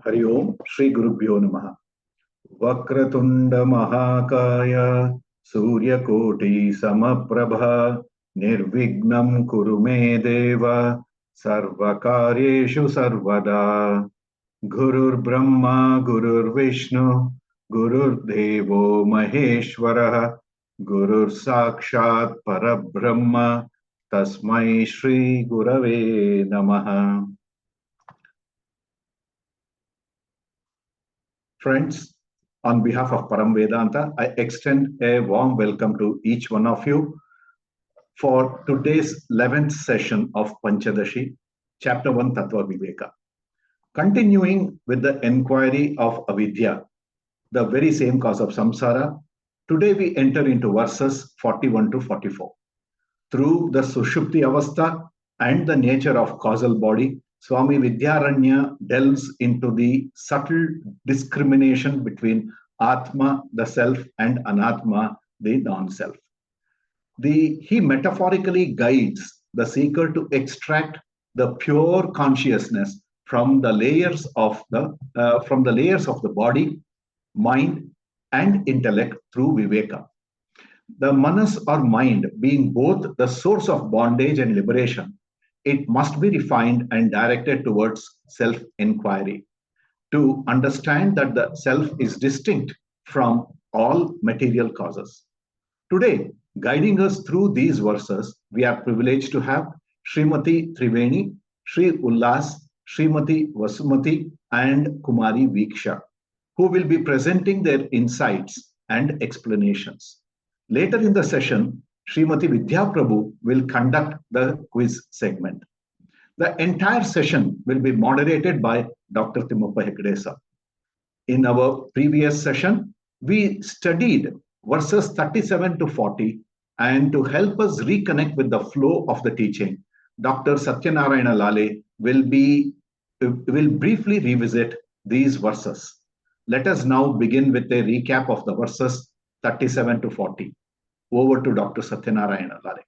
Hari Om, Shri Gurubhyo Namaha. Vakratunda Mahakaya, Surya Koti Samaprabha, Nirvignam Kurume Deva, Sarvakaryeshu Sarvada. Gurur Brahma, Gurur Vishnu, Gurur Devo Maheshwara, Gurur Sakshat Parabrahma, Tasmai Shri Gurave Namaha. Friends, on behalf of Param Vedanta, I extend a warm welcome to each one of you for today's 11th session of Panchadashi, Chapter 1 Tattva Viveka. Continuing with the enquiry of avidya, the very same cause of samsara, today we enter into verses 41 to 44. Through the Sushupti Avastha and the nature of causal body, Swamy Vidyaranya delves into the subtle discrimination between Atma, the self, and Anatma, the non-self. He metaphorically guides the seeker to extract the pure consciousness from the layers of the body, mind, and intellect through Viveka. The manas or mind being both the source of bondage and liberation, it must be refined and directed towards self-inquiry to understand that the self is distinct from all material causes. Today, guiding us through these verses, we are privileged to have Srimati Triveni, Sri Ullas, Srimati Vasumati, and Kumari Viksha, who will be presenting their insights and explanations. Later in the session, Srimati Vidya Prabhu will conduct the quiz segment. The entire session will be moderated by Dr. Timoppa Hegdesa. In our previous session, we studied verses 37 to 40, and to help us reconnect with the flow of the teaching, Dr. Satyanarayana Lale will briefly revisit these verses. Let us now begin with a recap of the verses 37 to 40. Over to Dr. Satyanarayana Lale.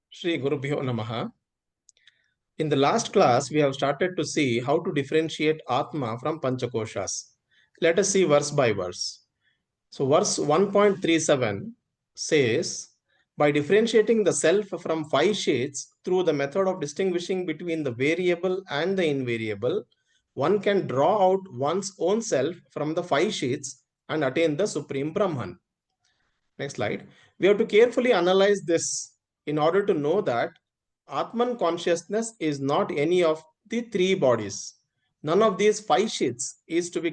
Shri Gurubhyo Namaha. In the last class, we have started to see how to differentiate Atma from Pancha Koshas. Let us see verse by verse. So verse 1.37 says, by differentiating the self from 5 sheets through the method of distinguishing between the variable and the invariable, one can draw out one's own self from the 5 sheets and attain the Supreme Brahman. Next slide. We have to carefully analyze this in order to know that Atman consciousness is not any of the 3 bodies. None of these 5 sheets is to be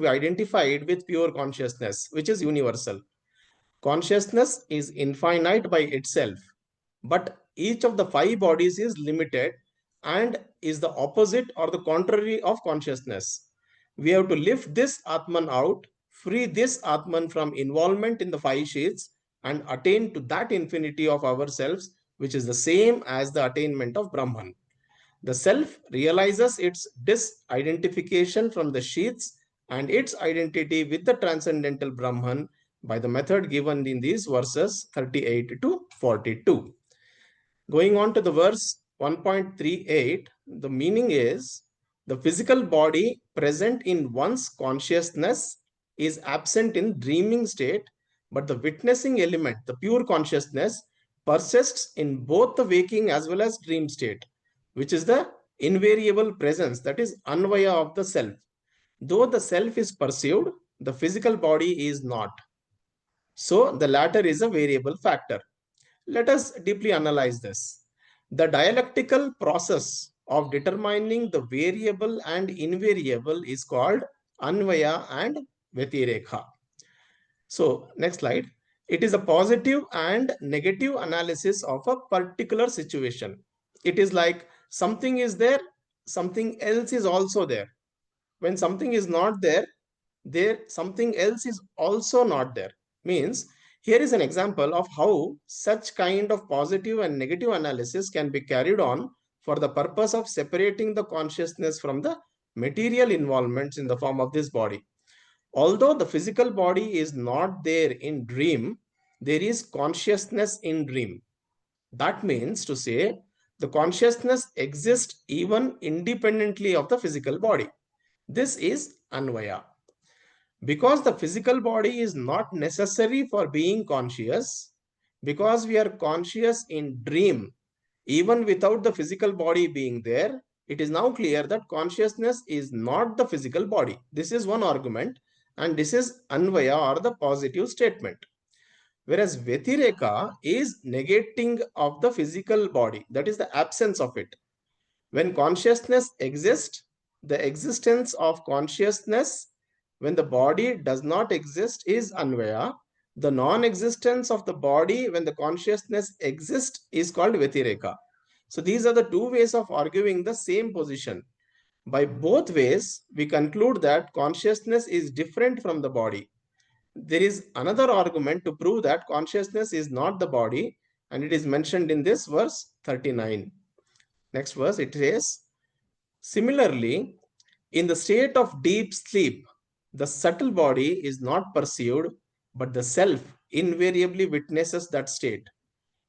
identified with pure consciousness, which is universal. Consciousness is infinite by itself, but each of the 5 bodies is limited and is the opposite or the contrary of consciousness. We have to lift this Atman out, free this Atman from involvement in the 5 sheets, and attain to that infinity of ourselves, which is the same as the attainment of Brahman. The self realizes its disidentification from the sheets and its identity with the transcendental Brahman by the method given in these verses 38 to 42. Going on to the verse 1.38, the meaning is the physical body present in one's consciousness is absent in dreaming state, but the witnessing element, the pure consciousness, persists in both the waking as well as dream state, which is the invariable presence, that is Anvaya of the self. Though the self is perceived, the physical body is not. So the latter is a variable factor. Let us deeply analyze this. The dialectical process of determining the variable and invariable is called Anvaya and Vyatireka. So next slide. It is a positive and negative analysis of a particular situation. It is like something is there, something else is also there. When something is not there, something else is also not there. Means here is an example of how such kind of positive and negative analysis can be carried on for the purpose of separating the consciousness from the material involvements in the form of this body. Although the physical body is not there in dream, there is consciousness in dream. That means to say, The consciousness exists even independently of the physical body. This is Anvaya. Because the physical body is not necessary for being conscious, because we are conscious in dream, even without the physical body being there, it is now clear that consciousness is not the physical body. This is one argument, and this is Anvaya, or the positive statement. Whereas Vyatireka is negating of the physical body, that is the absence of it. When consciousness exists, the existence of consciousness when the body does not exist is Anvaya. The non-existence of the body when the consciousness exists is called Vyatireka. So these are the two ways of arguing the same position. By both ways, we conclude that consciousness is different from the body. There is another argument to prove that consciousness is not the body, and it is mentioned in this verse 39. Next verse, it says, similarly, in the state of deep sleep, the subtle body is not perceived, but the self invariably witnesses that state.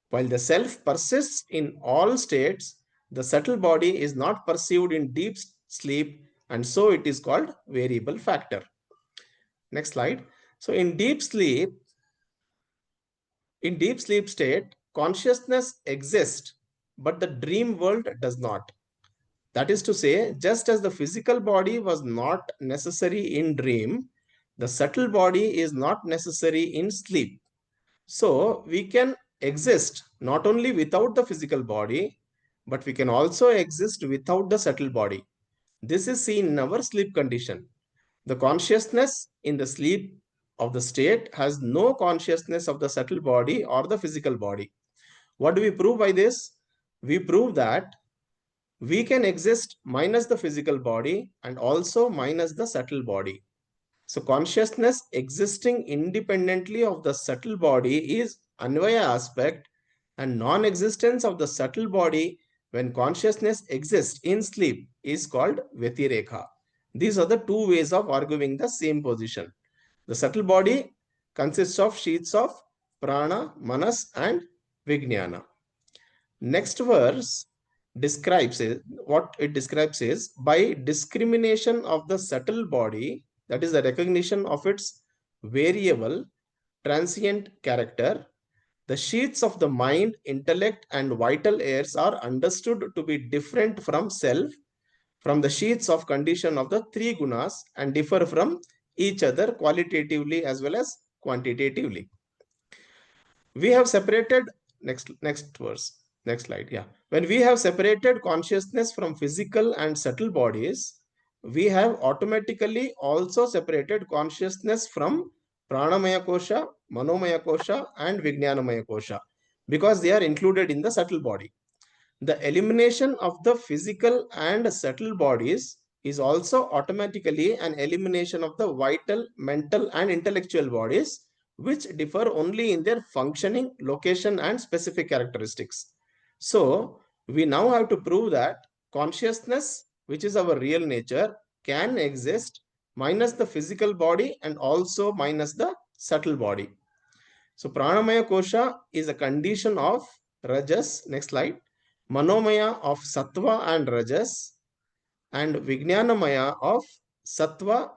While the self persists in all states, the subtle body is not perceived in deep sleep, and so it is called variable factor. Next slide. So in deep sleep state, consciousness exists, but the dream world does not. That is to say, just as the physical body was not necessary in dream, the subtle body is not necessary in sleep. So we can exist not only without the physical body, but we can also exist without the subtle body. This is seen in our sleep condition. The consciousness in the sleep of the state has no consciousness of the subtle body or the physical body. What do we prove by this? We prove that we can exist minus the physical body and also minus the subtle body. So consciousness existing independently of the subtle body is Anvaya aspect, and non-existence of the subtle body when consciousness exists in sleep is called Vyatireka. These are the two ways of arguing the same position. The subtle body consists of sheets of prana, manas, and vijnana. Next verse describes it. What it describes is, by discrimination of the subtle body, that is the recognition of its variable, transient character, the sheets of the mind, intellect, and vital airs are understood to be different from self, from the sheets of condition of the three gunas, and differ from each other qualitatively as well as quantitatively. We have separated, next verse, next slide. Yeah. When we have separated consciousness from physical and subtle bodies, we have automatically also separated consciousness from Pranamaya Kosha, Manomaya Kosha, and Vijnanamaya Kosha, because they are included in the subtle body. The elimination of the physical and subtle bodies is also automatically an elimination of the vital, mental, and intellectual bodies, which differ only in their functioning, location, and specific characteristics. So, we now have to prove that consciousness, which is our real nature, can exist minus the physical body and also minus the subtle body. So, Pranamaya Kosha is a condition of Rajas. Next slide. Manomaya of Sattva and Rajas, and Vijnanamaya of Sattva.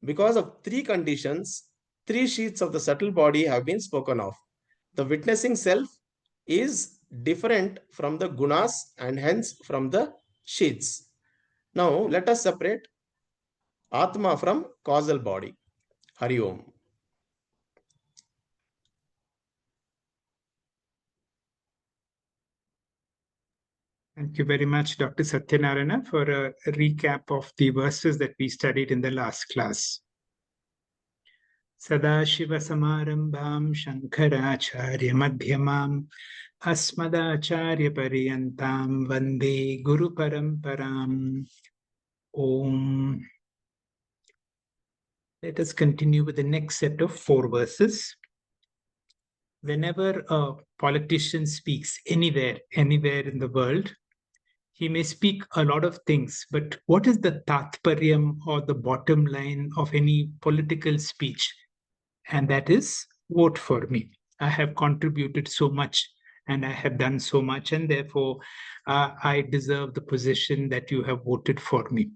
Because of three conditions, three sheets of the subtle body have been spoken of. The witnessing self is different from the gunas and hence from the sheets. Now let us separate Atma from causal body. Hari Om. Thank you very much, Dr. Satyanarayana, for a recap of the verses that we studied in the last class. Sadashiva Samarambham Shankaracharya Madhyamam Asmadacharya Pariyantam Vande Guru Paramparam. Om. Let us continue with the next set of 4 verses. Whenever a politician speaks anywhere in the world, he may speak a lot of things, but what is the tatparyam or the bottom line of any political speech? And that is, vote for me. I have contributed so much and I have done so much, and therefore I deserve the position that you have voted for me.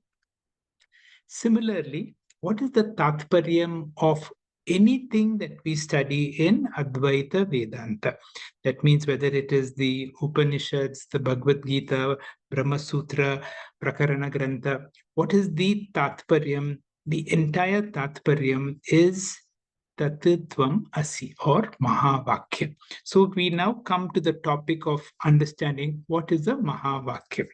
Similarly, what is the Tatparyam of anything that we study in Advaita Vedanta? That means whether it is the Upanishads, the Bhagavad Gita, Brahma Sutra, Prakarana Grantha, what is the Tatparyam? The entire Tatparyam is Tatitvam Asi or Mahavakya. So we now come to the topic of understanding what is a Mahavakya.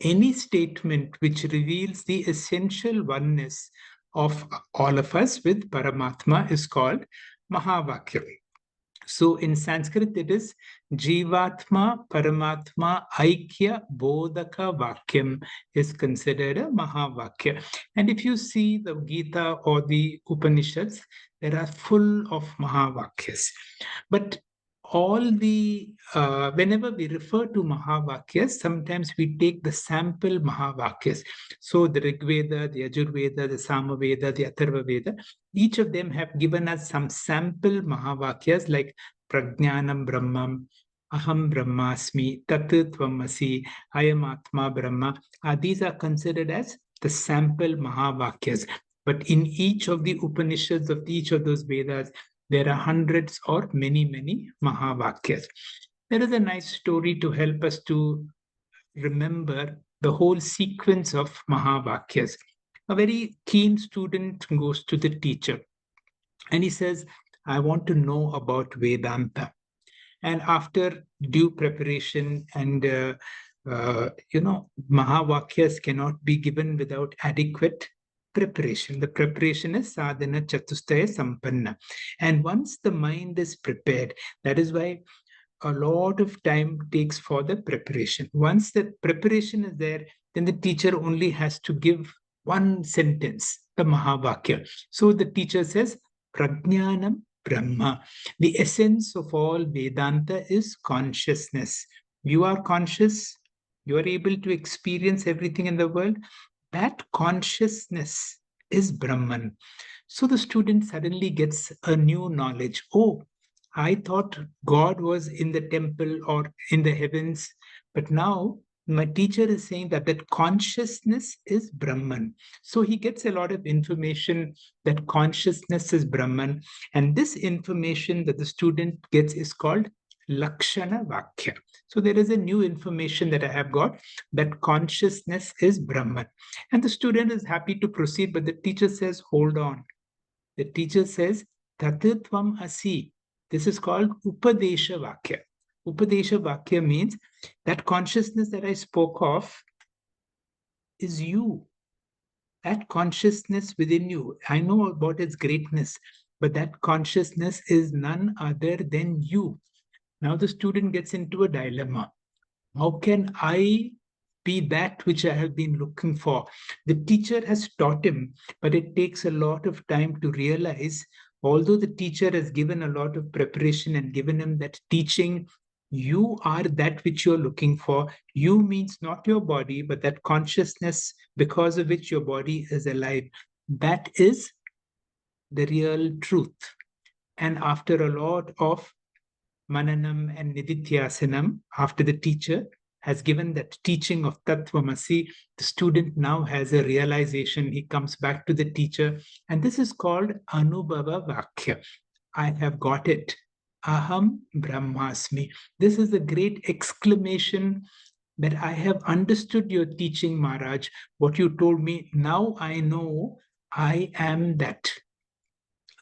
Any statement which reveals the essential oneness of all of us with Paramatma is called Mahavakya. So in Sanskrit, it is Jivatma Paramatma Aikya Bodhaka Vakyam is considered a Mahavakya. And if you see the Gita or the Upanishads, there are full of Mahavakyas. But all the, whenever we refer to Mahavakyas, sometimes we take the sample Mahavakyas. So the Rig Veda, the Ajurveda, the Samaveda, the Atharva Veda, each of them have given us some sample Mahavakyas like Prajnanam Brahmam, Aham Brahmasmi, Tatutvam Asi, Ayam Atma Brahma. These are considered as the sample Mahavakyas. But in each of the Upanishads of each of those Vedas, there are hundreds or many Mahavakyas. There is a nice story to help us to remember the whole sequence of Mahavakyas. A very keen student goes to the teacher and he says, I want to know about Vedanta. And after due preparation and, Mahavakyas cannot be given without adequate preparation. The preparation is sadhana chatustaya sampanna. And once the mind is prepared, that is why a lot of time takes for the preparation. Once the preparation is there, then the teacher only has to give one sentence, the Mahavakya. So the teacher says, Prajnanam Brahma. The essence of all Vedanta is consciousness. You are conscious, you are able to experience everything in the world. That consciousness is Brahman. So the student suddenly gets a new knowledge. Oh, I thought God was in the temple or in the heavens, but now my teacher is saying that consciousness is Brahman. So he gets a lot of information that consciousness is Brahman. And this information that the student gets is called Lakshana Vakya. So there is a new information that I have got that consciousness is Brahman. And the student is happy to proceed, but the teacher says, hold on. The teacher says, Tatitvam Asi. This is called Upadesha Vakya. Upadesha Vakya means that consciousness that I spoke of is you. That consciousness within you. I know about its greatness, but that consciousness is none other than you. Now the student gets into a dilemma. How can I be that which I have been looking for? The teacher has taught him, but it takes a lot of time to realize, although the teacher has given a lot of preparation and given him that teaching, you are that which you're looking for. You means not your body, but that consciousness because of which your body is alive. That is the real truth. And after a lot of Mananam and Nidithyasanam, after the teacher has given that teaching of Tattvamasi, the student now has a realization. He comes back to the teacher, and this is called Anubhava Vakya. I have got it. Aham Brahmasmi. This is a great exclamation that I have understood your teaching, Maharaj. What you told me, now I know I am that.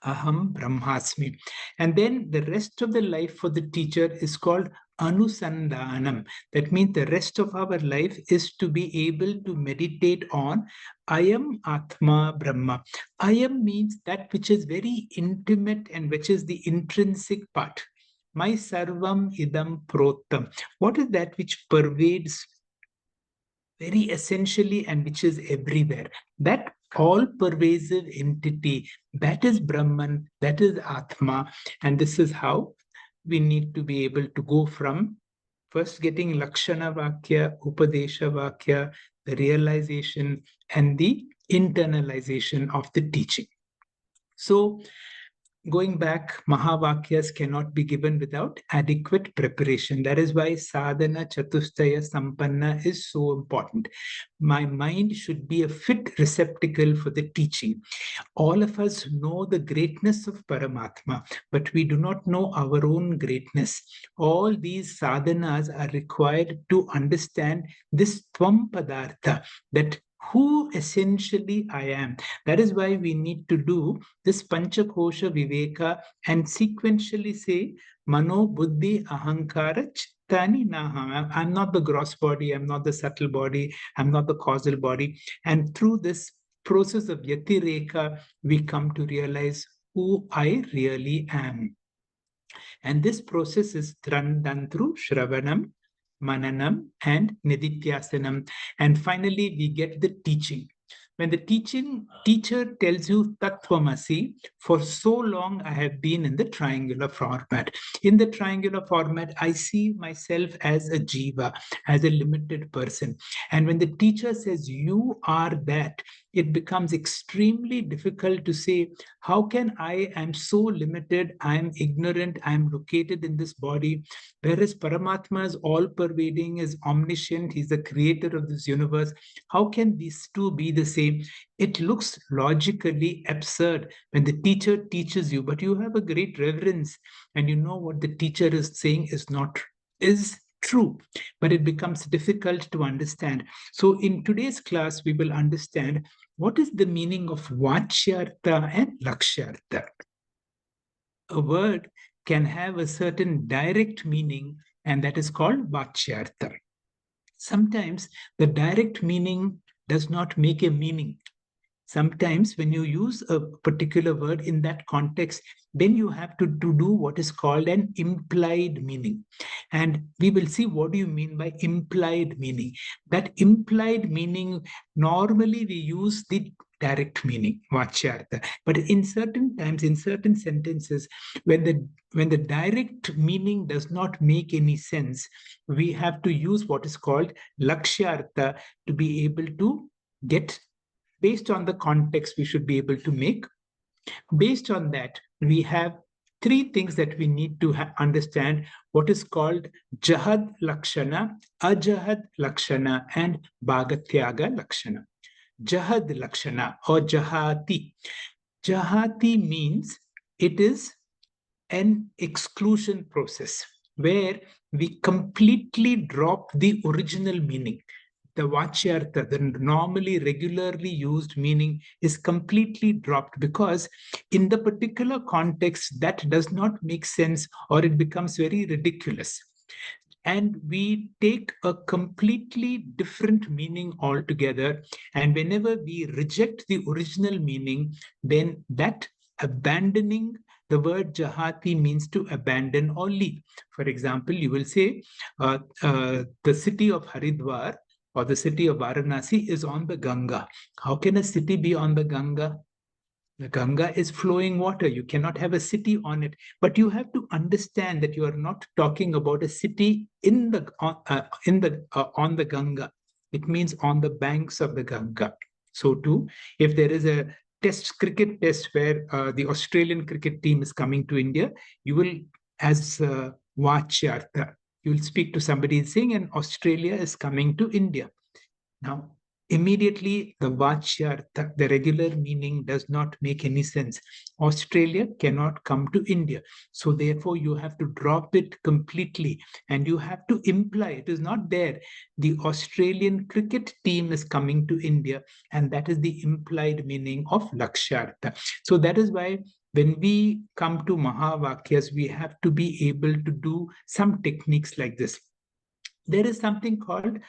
Aham Brahmasmi. And then the rest of the life for the teacher is called Anusandhanam. That means the rest of our life is to be able to meditate on Ayam Atma Brahma. Ayam means that which is very intimate and which is the intrinsic part. My Sarvam Idam Protam. What is that which pervades very essentially and which is everywhere? That all-pervasive entity, that is Brahman, that is Atma, and this is how we need to be able to go from first getting Lakshana Vakya, Upadesha Vakya, the realization and the internalization of the teaching. So going back, Mahavakyas cannot be given without adequate preparation. That is why sadhana chatustaya sampanna is so important. My mind should be a fit receptacle for the teaching. All of us know the greatness of Paramatma, but we do not know our own greatness. All these sadhanas are required to understand this Tvam Padartha, that who essentially I am. That is why we need to do this Pancha Kosha Viveka and sequentially say Mano Buddhi Ahankara Chittani Naham. I'm not the gross body, I'm not the subtle body, I'm not the causal body. And through this process of Vyatireka, we come to realize who I really am. And this process is done through Shravanam, Mananam, and Nidityasanam. And finally, we get the teaching. When the teacher tells you Tattvamasi, for so long I have been in the triangular format. In the triangular format, I see myself as a jiva, as a limited person. And when the teacher says you are that, it becomes extremely difficult to say, how can I am so limited, I'm ignorant, I'm located in this body, whereas Paramatma is all-pervading, is omniscient, he's the creator of this universe. How can these two be the same? It looks logically absurd when the teacher teaches you, but you have a great reverence and you know what the teacher is saying is true, but it becomes difficult to understand. So in today's class, we will understand what is the meaning of Vachyartha and Lakshyartha. A word can have a certain direct meaning, and that is called Vachyartha. Sometimes the direct meaning does not make a meaning. Sometimes when you use a particular word in that context, then you have to do what is called an implied meaning. And we will see what do you mean by implied meaning. That implied meaning, normally we use the direct meaning, Vachyartha. But in certain times, in certain sentences, when the direct meaning does not make any sense, we have to use what is called Lakshyartha to be able to get. Based on the context, we should be able to make. Based on that, we have three things that we need to understand: what is called Jahad Lakshana, Ajahad Lakshana, and Bhaga Tyaga Lakshana. Jahad Lakshana or Jahati. Jahati means it is an exclusion process where we completely drop the original meaning. The Vachyartha, the normally regularly used meaning, is completely dropped because in the particular context that does not make sense or it becomes very ridiculous. And we take a completely different meaning altogether. And whenever we reject the original meaning, then that abandoning, the word Jahati means to abandon or leave. For example, you will say the city of Haridwar or the city of Varanasi is on the Ganga. How can a city be on the Ganga? The Ganga is flowing water. You cannot have a city on it. But you have to understand that you are not talking about a city on the Ganga. It means on the banks of the Ganga. So too, if there is a cricket test where the Australian cricket team is coming to India, you will, as Vachyartha, you will speak to somebody saying, and Australia is coming to India. Now, immediately the Vachyartha, the regular meaning, does not make any sense. Australia cannot come to India. So therefore, you have to drop it completely and you have to imply it is not there. The Australian cricket team is coming to India, and that is the implied meaning of Lakshyartha. So that is why when we come to Mahavakyas, we have to be able to do some techniques like this. There is something called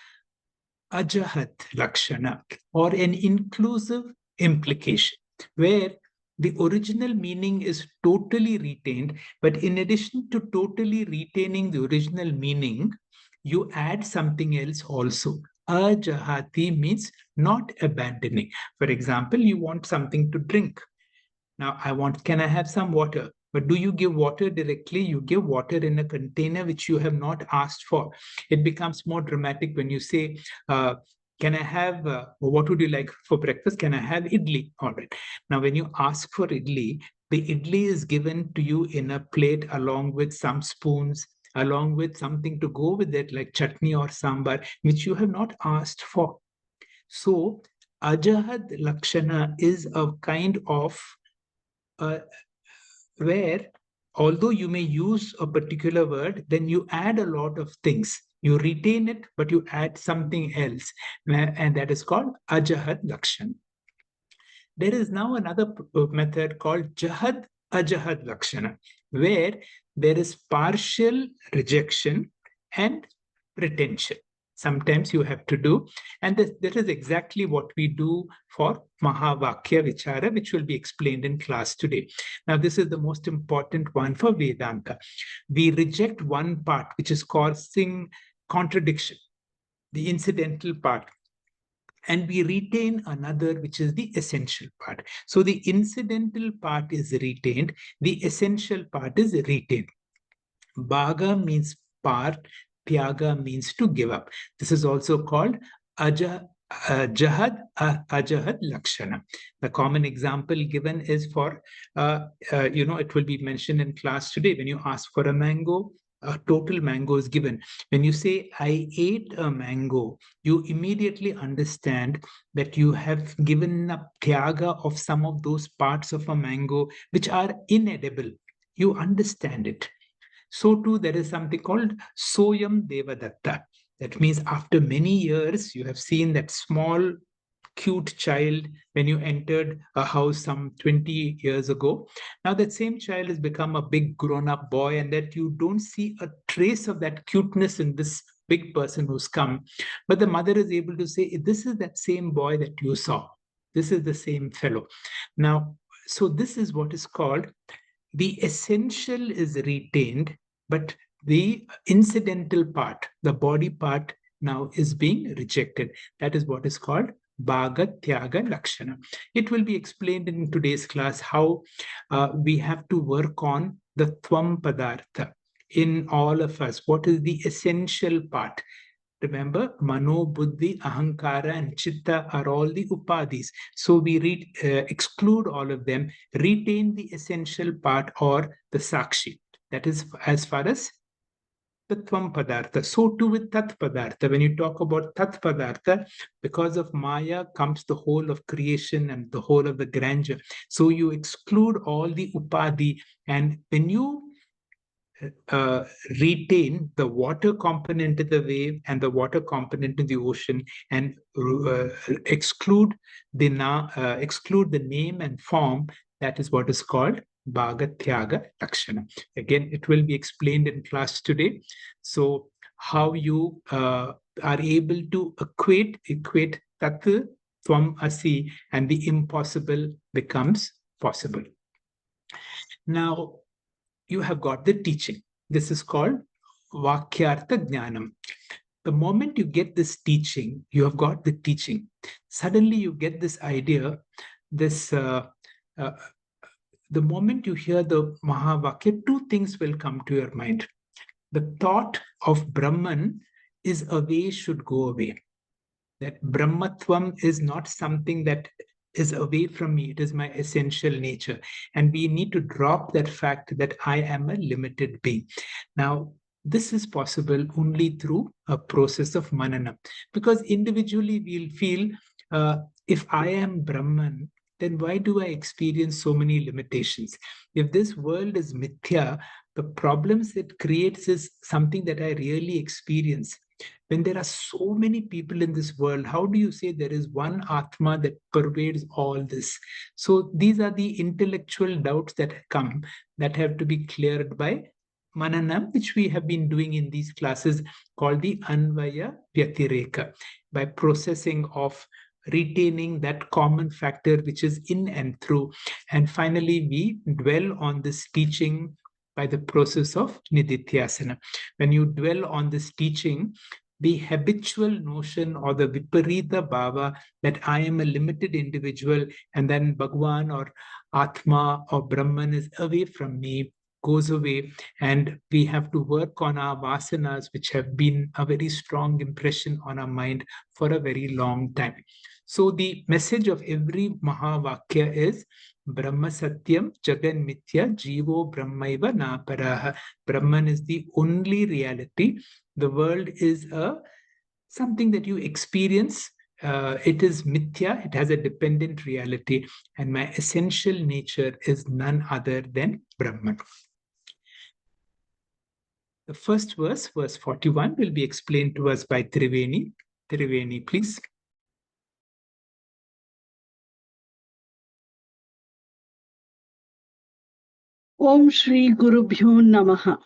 Ajahat Lakshana, or an inclusive implication, where the original meaning is totally retained, but in addition to totally retaining the original meaning, you add something else also. Ajahati means not abandoning. For example, you want something to drink. Now, can I have some water? But do you give water directly? You give water in a container which you have not asked for. It becomes more dramatic when you say, can I have, what would you like for breakfast? Can I have idli? All right. Now, when you ask for idli, The idli is given to you in a plate along with some spoons, along with something to go with it, like chutney or sambar, which you have not asked for. So, Ajahad Lakshana is a kind of where, although you may use a particular word, then you add a lot of things. You retain it, but you add something else, and that is called Ajahad Lakshana. There is now another method called Jahad Ajahad Lakshana, where there is partial rejection and retention. Sometimes you have to do, and that is exactly what we do for Mahavakya Vichara, which will be explained in class today. Now, this is the most important one for Vedanta. We reject one part, which is causing contradiction, the incidental part, and we retain another, which is the essential part. So the incidental part is retained, the essential part is retained. Bhaga means part, Tyaga means to give up. This is also called Jahad Ajahad Lakshana. The common example given is for, it will be mentioned in class today. When you ask for a mango, a total mango is given. When you say, I ate a mango, you immediately understand that you have given up tyaga of some of those parts of a mango which are inedible. You understand it. So too, there is something called Soyam Devadatta. That means after many years, you have seen that small, cute child when you entered a house some 20 years ago. Now that same child has become a big grown-up boy, and that you don't see a trace of that cuteness in this big person who's come. But the mother is able to say, this is that same boy that you saw. This is the same fellow. Now, so this is what is called the essential is retained, but the incidental part, the body part, now is being rejected. That is what is called Bhaga Tyaga Lakshana. It will be explained in today's class how we have to work on the Tvam Padartha in all of us. What is the essential part? Remember, Mano, Buddhi, Ahankara, and Chitta are all the Upadhis. So we exclude all of them, retain the essential part or the Sakshi. That is as far as the Tvam Padartha. So too with Tat Padartha. When you talk about Tat Padartha, because of Maya comes the whole of creation and the whole of the grandeur. So you exclude all the Upadhi, and when you retain the water component in the wave and the water component in the ocean, and exclude the name and form, that is what is called Bhaga Tyaga Lakshana. Again, it will be explained in class today. So how you are able to equate Tat Tvam Asi, and the impossible becomes possible. Now, you have got the teaching. This is called Vakyartha Jnanam. The moment you get this teaching, you have got the teaching. Suddenly you get this idea, the moment you hear the Mahavakya, two things will come to your mind. The thought of Brahman is away, should go away. That Brahmatvam is not something that is away from me. It is my essential nature. And we need to drop that fact that I am a limited being. Now, this is possible only through a process of manana. Because individually we'll feel, if I am Brahman, then why do I experience so many limitations? If this world is mithya, the problems it creates is something that I really experience. When there are so many people in this world, how do you say there is one Atma that pervades all this? So these are the intellectual doubts that come, that have to be cleared by Manana, which we have been doing in these classes, called the Anvaya Vyatireka, by processing of retaining that common factor which is in and through. And finally, we dwell on this teaching by the process of Nididhyasana. When you dwell on this teaching, the habitual notion or the Viparita Bhava that I am a limited individual and then Bhagwan or Atma or Brahman is away from me goes away, and we have to work on our vasanas, which have been a very strong impression on our mind for a very long time. So the message of every Mahavakya is Brahma Satyam Jagan Mithya Jivo Brahmaiva Naparaha. Brahman is the only reality. The world is something that you experience. It is mithya, it has a dependent reality, and my essential nature is none other than Brahman. The first verse, verse 41, will be explained to us by Triveni. Triveni, please. Om Shri Gurubhyo Namaha.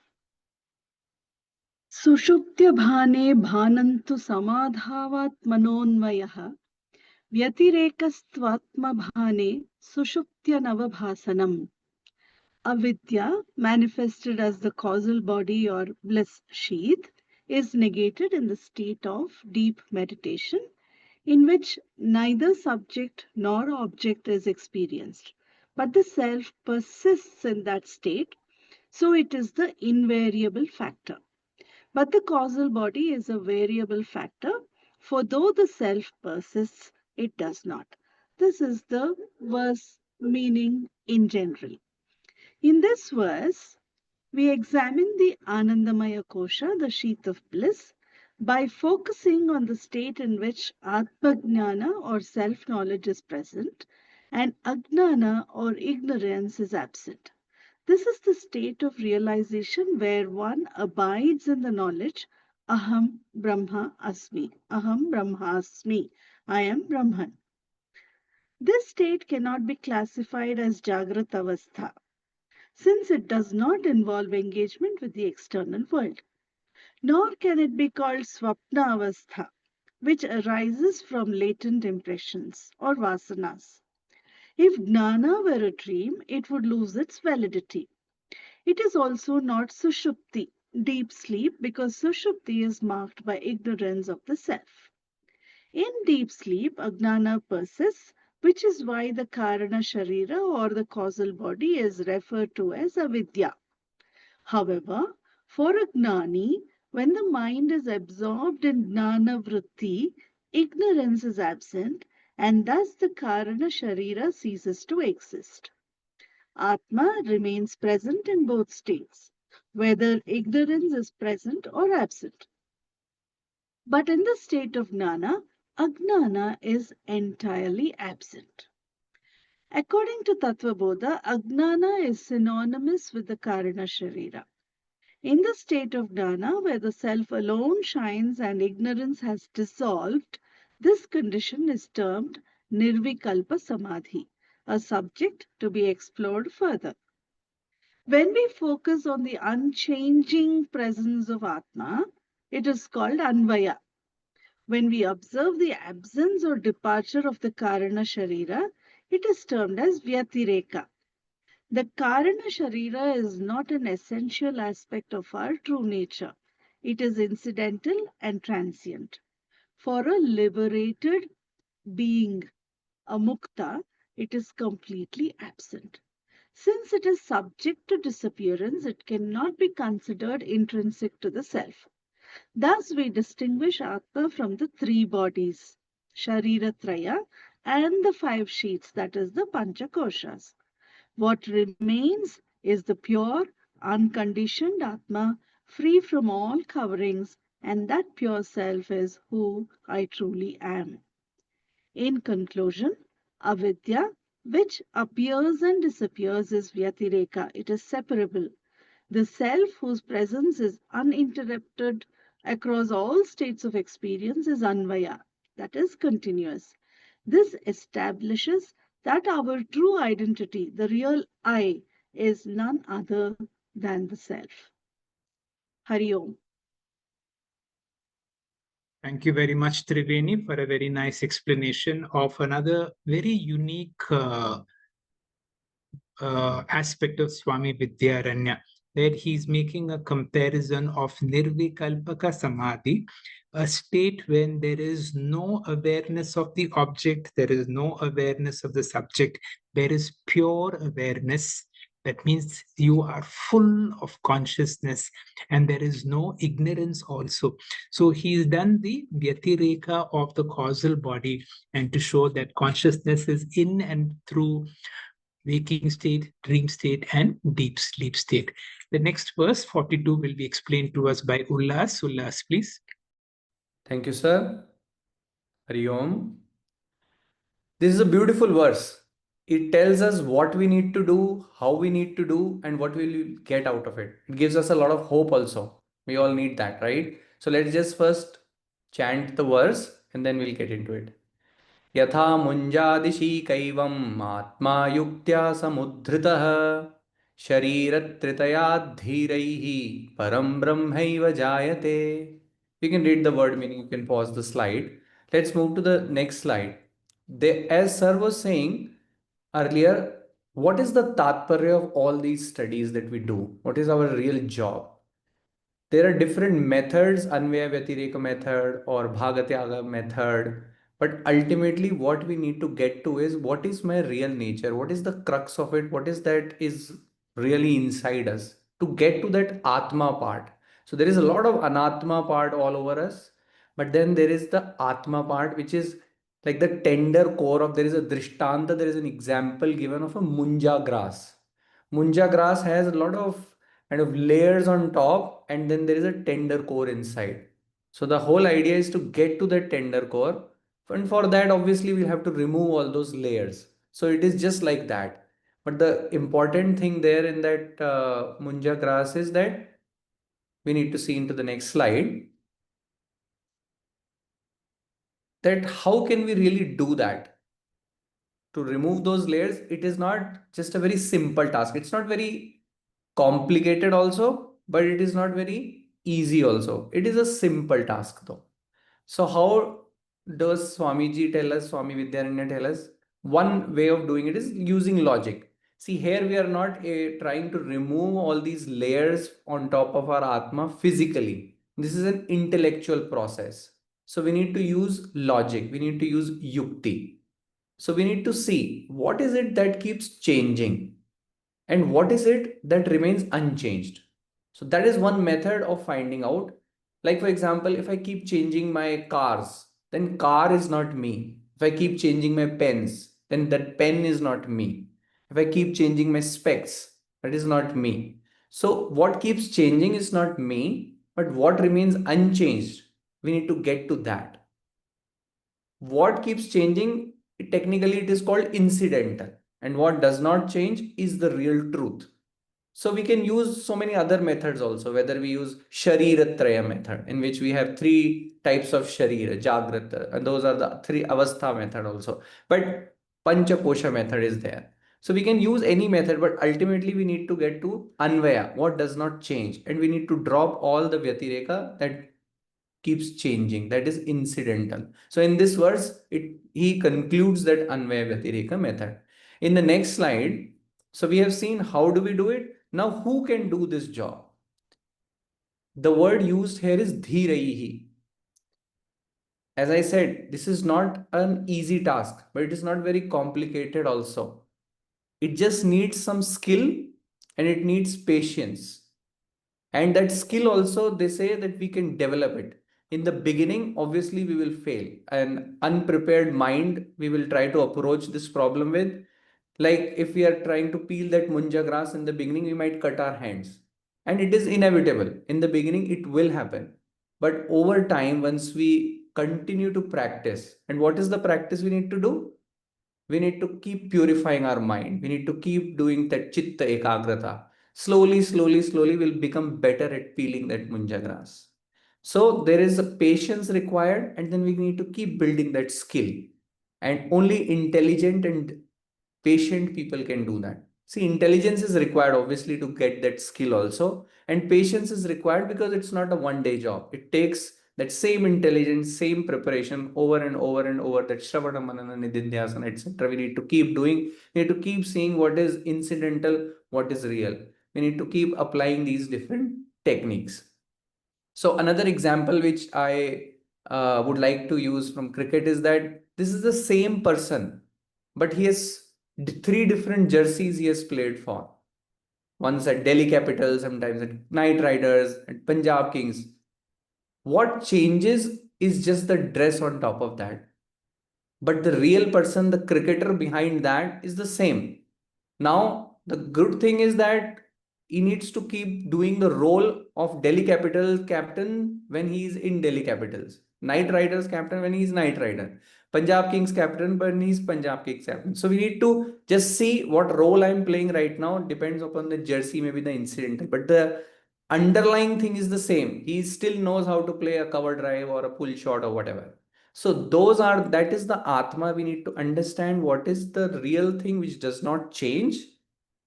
Sushuptya bhane bhanantu samadhavat manonvayaha Vyatirekastatma bhane sushuptya navabhasanam. Avidya, manifested as the causal body or bliss sheath, is negated in the state of deep meditation, in which neither subject nor object is experienced, but the self persists in that state, so it is the invariable factor. But the causal body is a variable factor, for though the self persists, it does not. This is the verse meaning in general. In this verse, we examine the Anandamaya Kosha, the sheath of bliss, by focusing on the state in which Atma Jnana or self-knowledge is present and Ajnana or ignorance is absent. This is the state of realization where one abides in the knowledge Aham Brahma Asmi. Aham Brahmasmi. I am Brahman. This state cannot be classified as Jagrat Avastha, since it does not involve engagement with the external world. Nor can it be called Swapna Avastha, which arises from latent impressions or vasanas. If Jnana were a dream, it would lose its validity. It is also not Sushupti, deep sleep, because Sushupti is marked by ignorance of the self. In deep sleep, Ajnana persists, which is why the Karana Sharira or the causal body is referred to as Avidya. However, for a Gnani, when the mind is absorbed in Jnana Vritti, ignorance is absent, and thus the Karana Sharira ceases to exist. Atma remains present in both states, whether ignorance is present or absent. But in the state of Jnana, Ajnana is entirely absent. According to Tattvabodha, Ajnana is synonymous with the Karana Sharira. In the state of Jnana, where the self alone shines and ignorance has dissolved, this condition is termed Nirvikalpa Samadhi, a subject to be explored further. When we focus on the unchanging presence of Atma, it is called Anvaya. When we observe the absence or departure of the Karana Sharira, it is termed as Vyatireka. The Karana Sharira is not an essential aspect of our true nature. It is incidental and transient. For a liberated being, a mukta, it is completely absent. Since it is subject to disappearance, it cannot be considered intrinsic to the self. Thus, we distinguish Atma from the three bodies, Sharira Traya, and the five sheaths, that is the Pancha Koshas. What remains is the pure, unconditioned Atma, free from all coverings, and that pure self is who I truly am. In conclusion, Avidya, which appears and disappears, is Vyatireka. It is separable. The self whose presence is uninterrupted across all states of experience is Anvaya, that is continuous. This establishes that our true identity, the real I, is none other than the self. Hari Om. Thank you very much, Triveni, for a very nice explanation of another very unique aspect of Swamy Vidyaranya, where he's making a comparison of Nirvikalpaka Samadhi, a state when there is no awareness of the object, there is no awareness of the subject, there is pure awareness. That means you are full of consciousness and there is no ignorance also. So he's done the Vyatireka of the causal body and to show that consciousness is in and through waking state, dream state, and deep sleep state. The next verse, 42, will be explained to us by Ullas. Ullas, please. Thank you, sir. Hari Om. This is a beautiful verse. It tells us what we need to do, how we need to do, and what we will get out of it. It gives us a lot of hope also. We all need that, right? So let's just first chant the verse and then we'll get into it. यथा मुञ्जादिशीकैवम् आत्मा युक्त्या समुद्धृतः शरीरत्रितयाद्धीरैः परं ब्रह्मैव जायते. You can read the word meaning, you can pause the slide. Let's move to the next slide. As sir was saying earlier, what is the tatparya of all these studies that we do? What is our real job? There are different methods, Anvaya Vyatireka method or Bhaga Tyaga method. But ultimately, what we need to get to is what is my real nature? What is the crux of it? What is that is really inside us to get to that Atma part? So there is a lot of Anatma part all over us, but then there is the Atma part, which is like the tender core of, there is a drishtanta, there is an example given of a munja grass. Munja grass has a lot of kind of layers on top, and then there is a tender core inside. So the whole idea is to get to that tender core. And for that, obviously, we'll have to remove all those layers. So it is just like that. But the important thing there in that munja grass is that we need to see into the next slide, that how can we really do that? To remove those layers, it is not just a very simple task. It's not very complicated also, but it is not very easy also. It is a simple task though. So how does Swamiji tell us, Swamy Vidyaranya tell us? One way of doing it is using logic. See, here we are not trying to remove all these layers on top of our Atma physically. This is an intellectual process. So we need to use logic. We need to use yukti. So we need to see what is it that keeps changing and what is it that remains unchanged. So that is one method of finding out. Like for example, if I keep changing my cars, then car is not me. If I keep changing my pens, then that pen is not me. If I keep changing my specs, that is not me. So what keeps changing is not me, but what remains unchanged, we need to get to that. What keeps changing, technically it is called incidental, and what does not change is the real truth. So we can use so many other methods also, whether we use Sharira Traya method, in which we have 3 types of Sharira, Jagrata, and those are the 3 Avastha method also. But Pancha Kosha method is there. So we can use any method, but ultimately we need to get to Anvaya, what does not change. And we need to drop all the Vyatireka that keeps changing, that is incidental. So in this verse, he concludes that Anvaya Vyatireka method. In the next slide, so we have seen how do we do it. Now who can do this job? The word used here is dhiraihi. As I said, this is not an easy task, but it is not very complicated also. It just needs some skill and it needs patience. And that skill also, they say that we can develop it. In the beginning, obviously, we will fail. An unprepared mind, we will try to approach this problem with. Like if we are trying to peel that munja grass in the beginning, we might cut our hands. And it is inevitable. In the beginning, it will happen. But over time, once we continue to practice, and what is the practice we need to do? We need to keep purifying our mind. We need to keep doing that chitta ekagrata. Slowly, we'll become better at peeling that munja grass. So there is a patience required, and then we need to keep building that skill. And only intelligent and patient people can do that. See, intelligence is required obviously to get that skill also, and patience is required because it's not a one-day job. It takes that same intelligence, same preparation over and over and over, that Shravana, Manana, Nididhyasana, etc. We need to keep doing. We need to keep seeing what is incidental, what is real. We need to keep applying these different techniques. So another example which I would like to use from cricket is that this is the same person, but he has 3 different jerseys he has played for. Once at Delhi Capitals, sometimes at Knight Riders, at Punjab Kings. What changes is just the dress on top of that. But the real person, the cricketer behind that is the same. Now, the good thing is that he needs to keep doing the role of Delhi Capitals captain when he's in Delhi Capitals, Knight Riders captain when he's Knight Rider, Punjab Kings captain when he's Punjab Kings captain. So we need to just see what role I'm playing right now. Depends upon the jersey, maybe the incidental, but the underlying thing is the same. He still knows how to play a cover drive or a pull shot or whatever. So that is the Atma. We need to understand what is the real thing which does not change.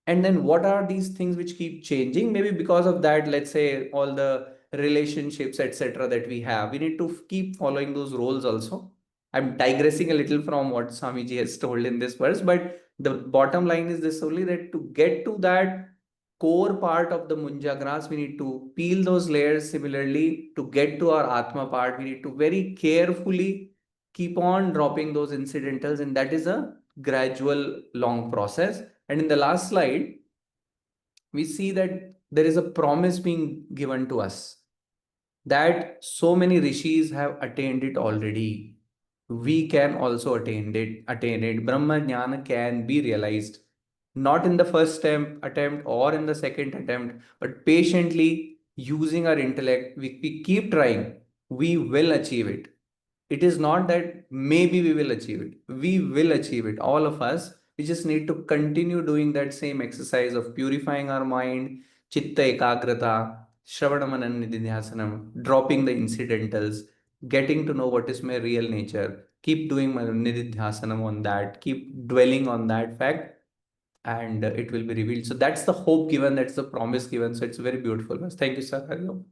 And then what are these things which keep changing? Maybe because of that, let's say all the relationships, etc. that we have, we need to keep following those roles also. I'm digressing a little from what Swamiji has told in this verse, but the bottom line is this only, that to get to that core part of the Munja grass, we need to peel those layers. Similarly, to get to our Atma part, we need to very carefully keep on dropping those incidentals, and that is a gradual, long process. And in the last slide, we see that there is a promise being given to us that so many rishis have attained it already. We can also attain it. Brahma Jnana can be realized, not in the first attempt or in the second attempt, but patiently using our intellect. We keep trying, we will achieve it. It is not that maybe we will achieve it. We will achieve it, all of us. We just need to continue doing that same exercise of purifying our mind, chitta ekagrata, shravana manana nididhyasanam, dropping the incidentals, getting to know what is my real nature. Keep doing my nididhyasanam on that, keep dwelling on that fact, and it will be revealed. So that's the hope given, that's the promise given. So it's very beautiful. Thank you, sir. Hari Om.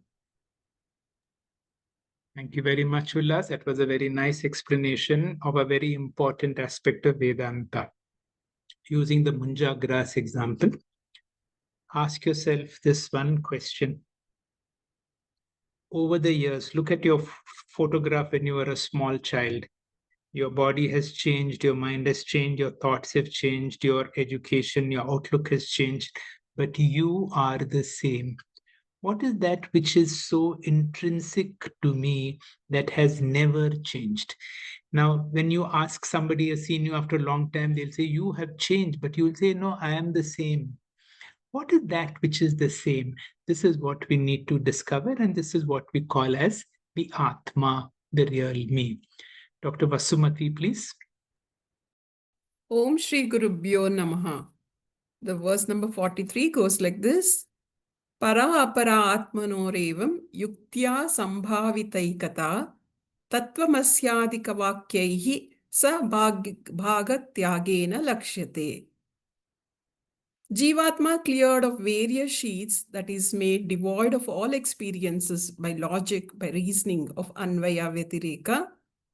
Thank you very much, Ullas. That was a very nice explanation of a very important aspect of Vedanta. Using the Munja grass example, ask yourself this one question. Over the years, look at your photograph when you were a small child. Your body has changed, your mind has changed, your thoughts have changed, your education, your outlook has changed, but you are the same. What is that which is so intrinsic to me that has never changed? Now, when you ask somebody who has seen you after a long time, they'll say, you have changed, but you'll say, no, I am the same. What is that which is the same? This is what we need to discover, and this is what we call as the Atma, the real me. Dr. Vasumati, please. Om Shri Gurubhyo Namaha. The verse number 43 goes like this. Para apara atmanorevam yuktya sambhavitaikata tattvamasyadika vakyaihi sa bhaga tyagena lakshyate. Jivatma, cleared of various sheets, that is made devoid of all experiences by logic, by reasoning of Anvaya Vyatireka,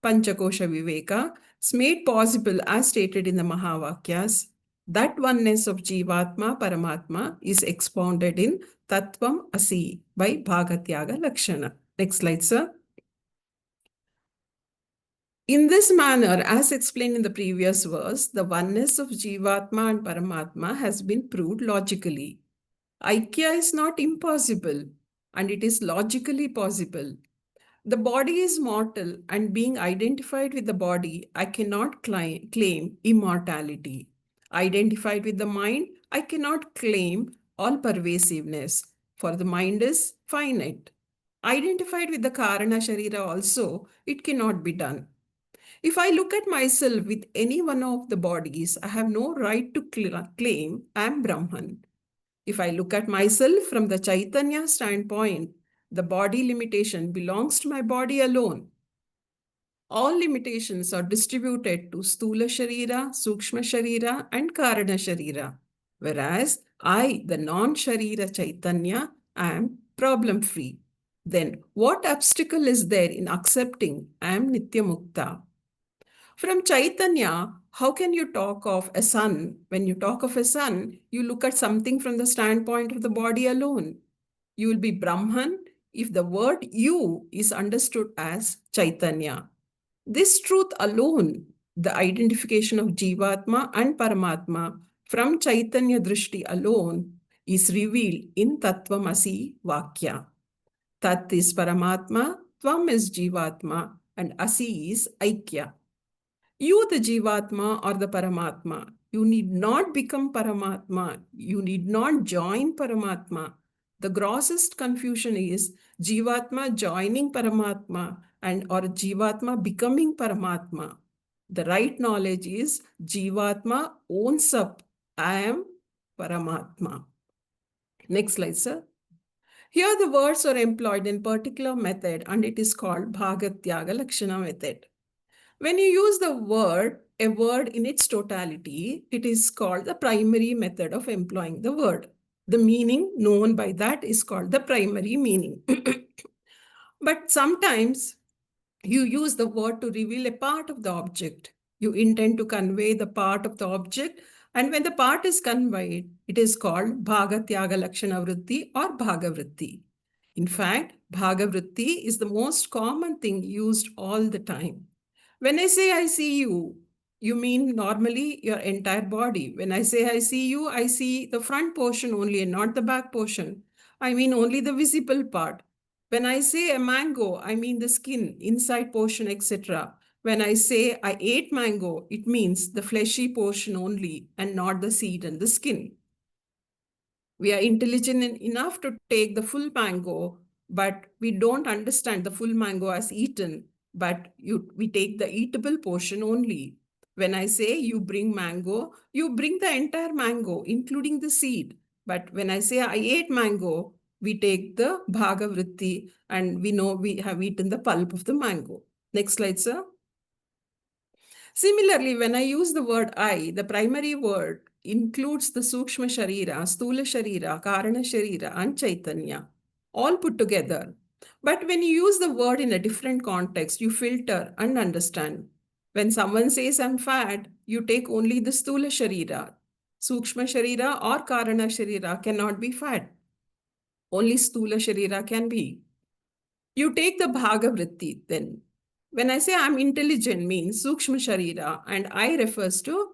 Pancha Kosha Viveka, is made possible as stated in the Mahavakyas. That oneness of Jivatma, Paramatma is expounded in Tattvam Asi by Bhaga Tyaga Lakshana. Next slide, sir. In this manner, as explained in the previous verse, the oneness of Jivatma and Paramatma has been proved logically. Aikya is not impossible, and it is logically possible. The body is mortal, and being identified with the body, I cannot claim immortality. Identified with the mind, I cannot claim all-pervasiveness, for the mind is finite. Identified with the Karana Sharira also, it cannot be done. If I look at myself with any one of the bodies, I have no right to claim I am Brahman. If I look at myself from the Chaitanya standpoint, the body limitation belongs to my body alone. All limitations are distributed to Stula Sharira, Sukshma Sharira, and Karana Sharira. Whereas I, the non-Sharira Chaitanya, am problem-free. Then what obstacle is there in accepting I am Nitya Mukta? From Chaitanya, how can you talk of a sun? When you talk of a sun, you look at something from the standpoint of the body alone. You will be Brahman if the word you is understood as Chaitanya. This truth alone, the identification of Jivatma and Paramatma from Chaitanya Drishti alone, is revealed in Tattvamasi Vakya. Tat is Paramatma, Tvam is Jivatma, and Asi is Aikya. You, the Jivatma or the Paramatma, You need not become Paramatma. You need not join Paramatma. The grossest confusion is Jivatma joining Paramatma or Jivatma becoming Paramatma. The right knowledge is Jivatma owns up. I am Paramatma. Next slide, sir. Here the words are employed in particular method and it is called Bhaga Tyaga Lakshana method. When you use a word in its totality, it is called the primary method of employing the word. The meaning known by that is called the primary meaning. But sometimes you use the word to reveal a part of the object. You intend to convey the part of the object, and when the part is conveyed, it is called Bhaga Tyaga Lakshana Vritti or Bhaga Vritti. In fact, Bhaga Vritti is the most common thing used all the time. When I say I see you, you mean normally your entire body. When I say I see you, I see the front portion only and not the back portion. I mean only the visible part. When I say a mango, I mean the skin, inside portion, etc. When I say I ate mango, it means the fleshy portion only and not the seed and the skin. We are intelligent enough to take the full mango, but we don't understand the full mango as eaten, but we take the eatable portion only. When I say you bring mango, you bring the entire mango, including the seed. But when I say I ate mango, we take the bhaga vritti and we know we have eaten the pulp of the mango. Next slide, sir. Similarly, when I use the word I, the primary word includes the Sukshma Sharira, Stula Sharira, Karana Sharira, and Chaitanya, all put together. But when you use the word in a different context, you filter and understand. When someone says I'm fat, you take only the Stula Sharira. Sukshma Sharira or Karana Sharira cannot be fat. Only Stula Sharira can be. You take the Bhaga Vritti then. When I say I'm intelligent means Sukshma Sharira and I refers to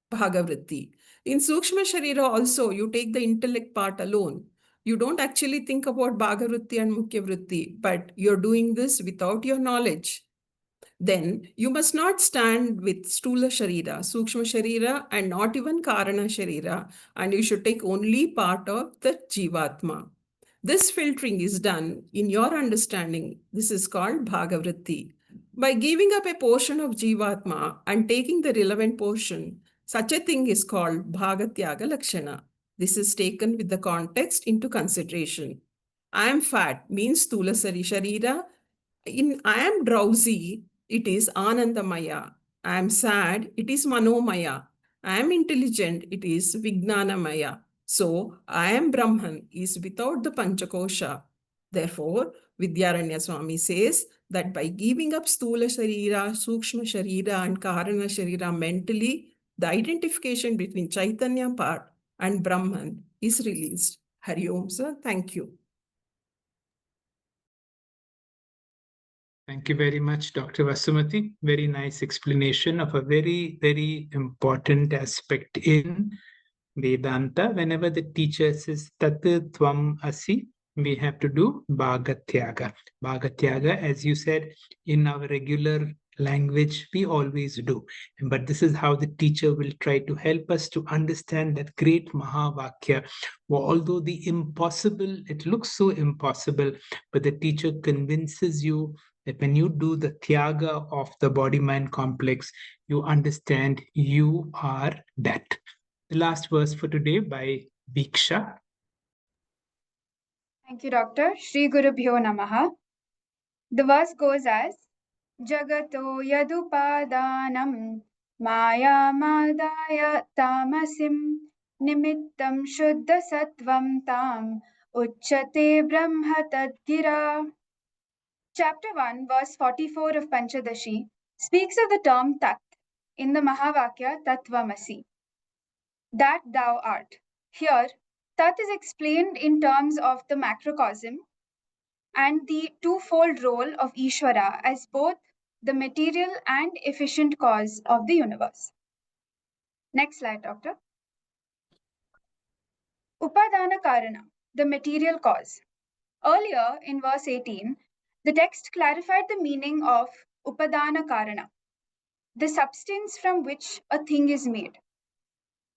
Bhaga Vritti. In Sukshma Sharira also, you take the intellect part alone. You don't actually think about Bhaga Vritti and Mukhya Vritti, but you're doing this without your knowledge. Then you must not stand with Stula Sharira, Sukshma Sharira, and not even Karana Sharira, and you should take only part of the Jivatma. This filtering is done in your understanding. This is called Bhagavritti. By giving up a portion of Jivatma and taking the relevant portion, such a thing is called Bhaga Tyaga Lakshana. This is taken with the context into consideration. I am fat means Stula Sharira. In I am drowsy, it is Anandamaya. I am sad, it is Manomaya. I am intelligent, it is Vijnanamaya. So, I am Brahman is without the Pancha Kosha. Therefore, Vidyaranya Swami says that by giving up Stula Sharira, Sukshma Sharira and Karana Sharira mentally, the identification between Chaitanya part and Brahman is released. Hari Om, sir. Thank you. Thank you very much, Dr. Vasumati. Very nice explanation of a very, very important aspect in Vedanta. Whenever the teacher says Tat Tvam Asi, we have to do Bhaga Tyaga. Bhaga Tyaga, as you said, in our regular language, we always do. But this is how the teacher will try to help us to understand that great Mahavakya. Although the impossible, it looks so impossible, but the teacher convinces you that when you do the Tyaga of the body-mind complex, you understand you are that. The last verse for today by Bhiksha. Thank you, Doctor. Shri Gurubhyo Namaha. The verse goes as Jagato yadupadanam maya madaya tamasim nimittam shuddha sattvam tam uchchate brahma tadgira. Chapter 1, verse 44 of Panchadashi speaks of the term Tat in the Mahavakya Tattvamasi, that thou art. Here, Tat is explained in terms of the macrocosm and the twofold role of Ishvara as both the material and efficient cause of the universe. Next slide, Doctor. Upadana Karana, the material cause. Earlier in verse 18, the text clarified the meaning of Upadana Karana, the substance from which a thing is made.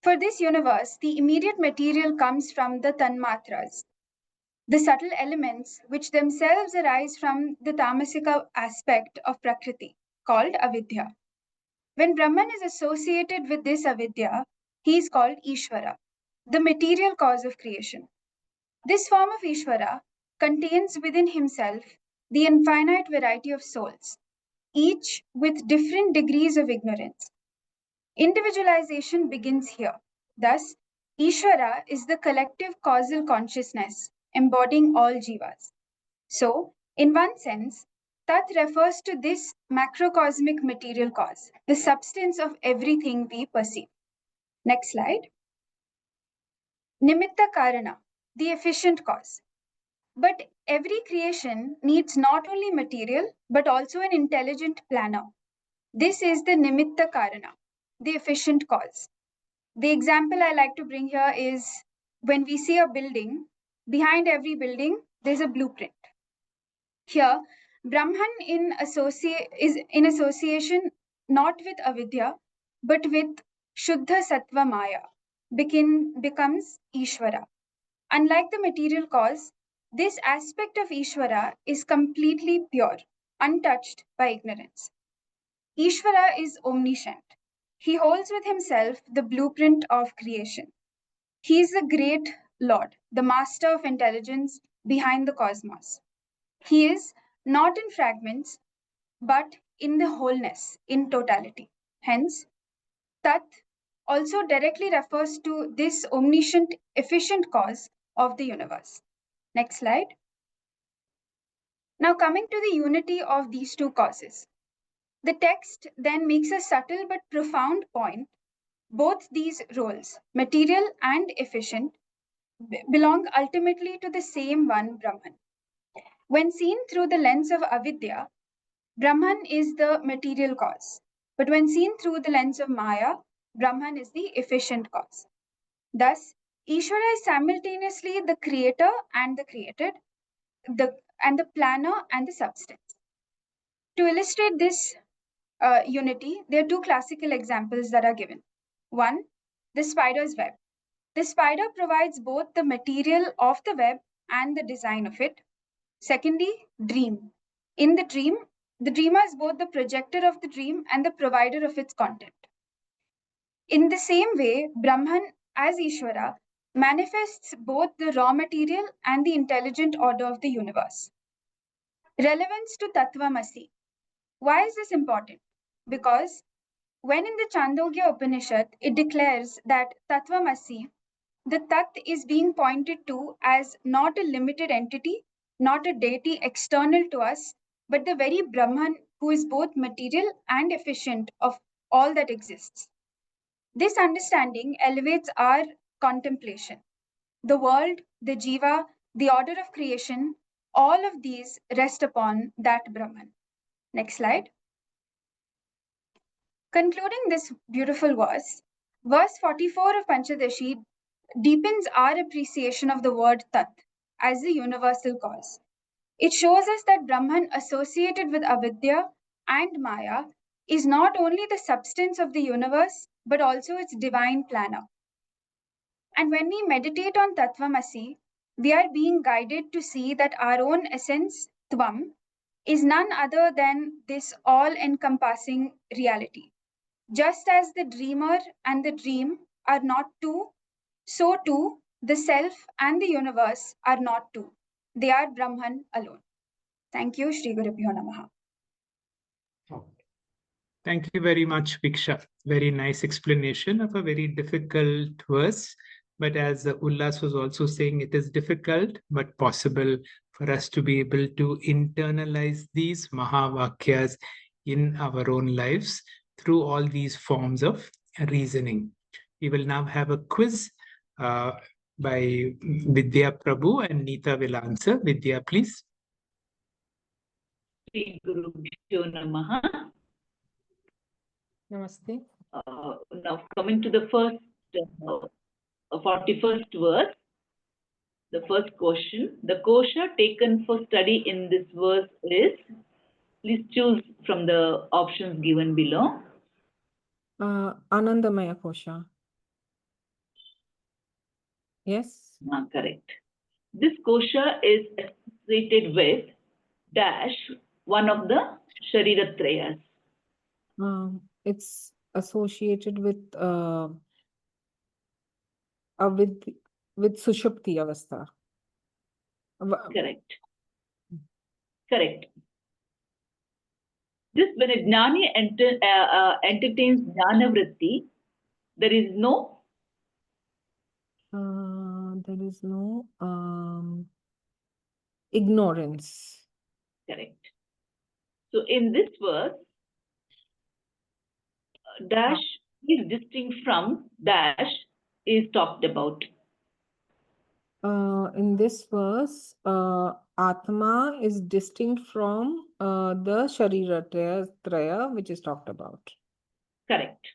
For this universe, the immediate material comes from the tanmatras, the subtle elements which themselves arise from the tamasika aspect of Prakriti, called avidya. When Brahman is associated with this avidya, he is called Ishvara, the material cause of creation. This form of Ishvara contains within himself the infinite variety of souls, each with different degrees of ignorance. Individualization begins here. Thus, Ishvara is the collective causal consciousness embodying all jivas. So, in one sense, Tat refers to this macrocosmic material cause, the substance of everything we perceive. Next slide. Nimitta Karana, the efficient cause. But every creation needs not only material, but also an intelligent planner. This is the Nimitta Karana, the efficient cause. The example I like to bring here is when we see a building, behind every building, there's a blueprint. Here, Brahman is in association not with avidya, but with Shuddha Sattva Maya, becomes Ishvara. Unlike the material cause, this aspect of Ishvara is completely pure, untouched by ignorance. Ishvara is omniscient. He holds with himself the blueprint of creation. He is the great Lord, the master of intelligence behind the cosmos. He is not in fragments, but in the wholeness, in totality. Hence, Tat also directly refers to this omniscient, efficient cause of the universe. Next slide. Now, coming to the unity of these two causes. The text then makes a subtle but profound point. Both these roles, material and efficient, belong ultimately to the same one Brahman. When seen through the lens of avidya, Brahman is the material cause. But when seen through the lens of Maya, Brahman is the efficient cause. Thus, Ishvara is simultaneously the creator and the created, and the planner and the substance. To illustrate this unity, there are two classical examples that are given. One, the spider's web. The spider provides both the material of the web and the design of it. Secondly, dream. In the dream, the dreamer is both the projector of the dream and the provider of its content. In the same way, Brahman, as Ishvara, manifests both the raw material and the intelligent order of the universe. Relevance to Tattvamasi. Why is this important? Because when in the Chandogya Upanishad, it declares that Tattvamasi, the Tat is being pointed to as not a limited entity, not a deity external to us, but the very Brahman who is both material and efficient of all that exists. This understanding elevates our contemplation. The world, the jiva, the order of creation, all of these rest upon that Brahman. Next slide. Concluding this beautiful verse 44 of Panchadashi deepens our appreciation of the word Tat as the universal cause. It shows us that Brahman associated with avidya and Maya is not only the substance of the universe, but also its divine planner. And when we meditate on Tattvamasi, we are being guided to see that our own essence, Tvam, is none other than this all-encompassing reality. Just as the dreamer and the dream are not two, so too the self and the universe are not two. They are Brahman alone. Thank you, Shri Gurubhyo Namaha. Thank you very much, Viksha. Very nice explanation of a very difficult verse. But as Ullas was also saying, it is difficult but possible for us to be able to internalize these Mahavakyas in our own lives through all these forms of reasoning. We will now have a quiz by Vidya Prabhu, and Neeta will answer. Vidya, please. Shri Gurubhyo Namaha. Namaste. Now coming to the first 41st verse, the first question. The kosha taken for study in this verse is, please choose from the options given below. Anandamaya Kosha. Yes. Correct. This kosha is associated with dash, one of the Sharira Trayas. It's associated with Sushupti Avastha. Correct. Correct. This, when a jnani entertains jnana vritti, there is no Ignorance. correct. So in this verse, dash is distinct from dash is talked about. In this verse, Atma is distinct from the Sharira Traya, which is talked about. Correct.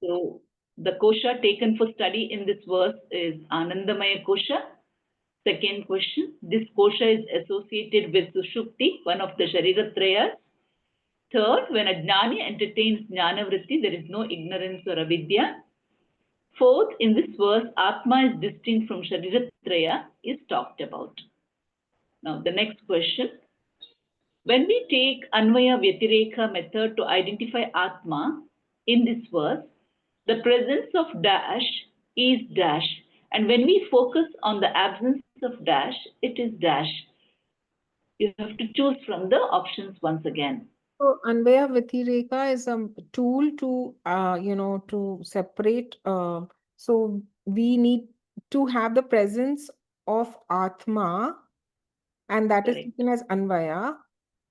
So the kosha taken for study in this verse is Anandamaya kosha. Second question, this kosha is associated with Sushupti, one of the Sharira Trayas. Third, when a jnani entertains jnana vritti, there is no ignorance or avidya. Fourth, in this verse, Atma is distinct from Sharira Traya is talked about. Now, the next question. When we take Anvaya Vyatireka method to identify Atma in this verse, the presence of dash is dash. And when we focus on the absence of dash, it is dash. You have to choose from the options once again. So Anvaya Vyatireka is a tool to to separate. So we need to have the presence of Atma, and that is Correct. taken as Anvaya.